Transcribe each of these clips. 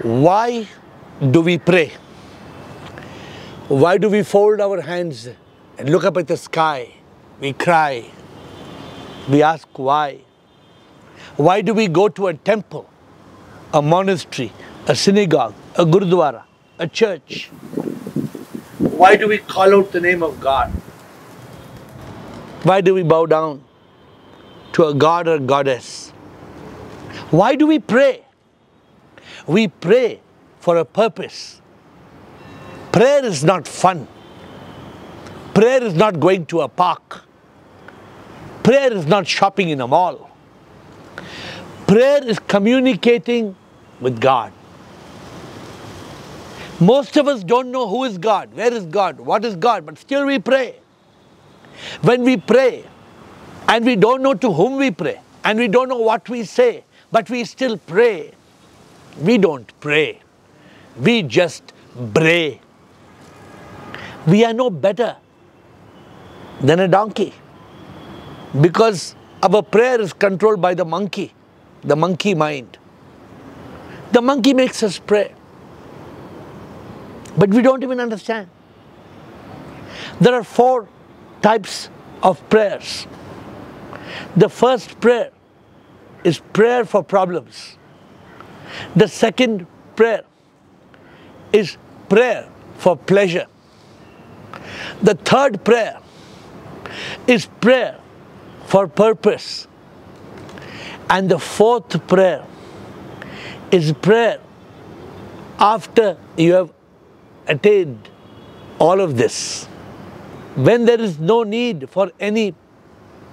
Why do we pray? Why do we fold our hands and look up at the sky? We cry. We ask why. Why do we go to a temple, a monastery, a synagogue, a gurudwara, a church? Why do we call out the name of God? Why do we bow down to a god or goddess? Why do we pray? We pray for a purpose. Prayer is not fun. Prayer is not going to a park. Prayer is not shopping in a mall. Prayer is communicating with God. Most of us don't know who is God, where is God, what is God, but still we pray. When we pray and we don't know to whom we pray and we don't know what we say, but we still pray, we don't pray. We just bray. We are no better than a donkey because our prayer is controlled by the monkey mind. The monkey makes us pray, but we don't even understand. There are 4 types of prayers. The first prayer is prayer for problems. The second prayer is prayer for pleasure. The third prayer is prayer for purpose. And the fourth prayer is prayer after you have attained all of this. When there is no need for any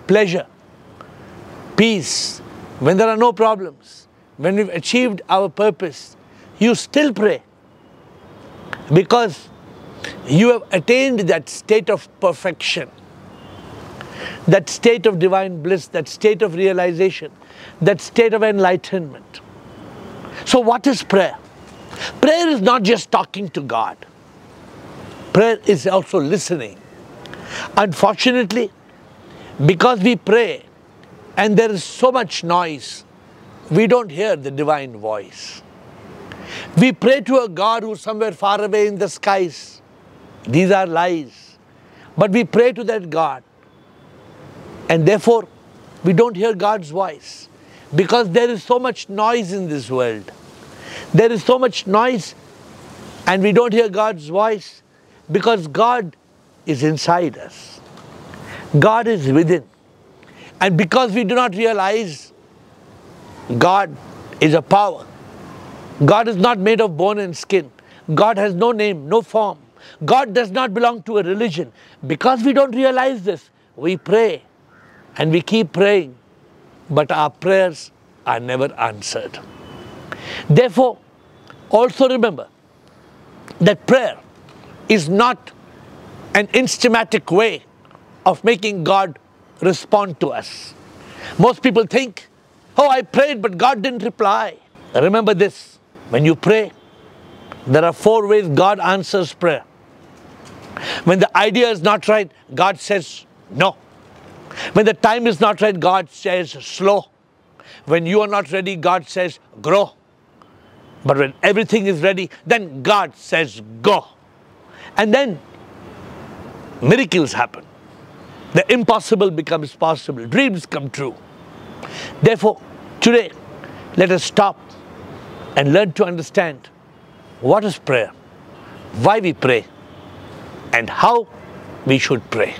pleasure, peace, when there are no problems, when we've achieved our purpose, you still pray because you have attained that state of perfection, that state of divine bliss, that state of realization, that state of enlightenment. So what is prayer? Prayer is not just talking to God. Prayer is also listening. Unfortunately, because we pray and there is so much noise, we don't hear the divine voice. We pray to a God who's somewhere far away in the skies. These are lies. But we pray to that God. And therefore, we don't hear God's voice. Because there is so much noise in this world. There is so much noise and we don't hear God's voice because God is inside us. God is within. And because we do not realize God is a power. God is not made of bone and skin. God has no name, no form. God does not belong to a religion. Because we don't realize this, we pray and we keep praying, but our prayers are never answered. Therefore, also remember that prayer is not an instamatic way of making God respond to us. Most people think, oh, I prayed, but God didn't reply. Remember this, when you pray, there are 4 ways God answers prayer. When the idea is not right, God says no. When the time is not right, God says slow. When you are not ready, God says grow. But when everything is ready, then God says go. And then miracles happen. The impossible becomes possible. Dreams come true. Therefore, today, let us stop and learn to understand what is prayer, why we pray, and how we should pray.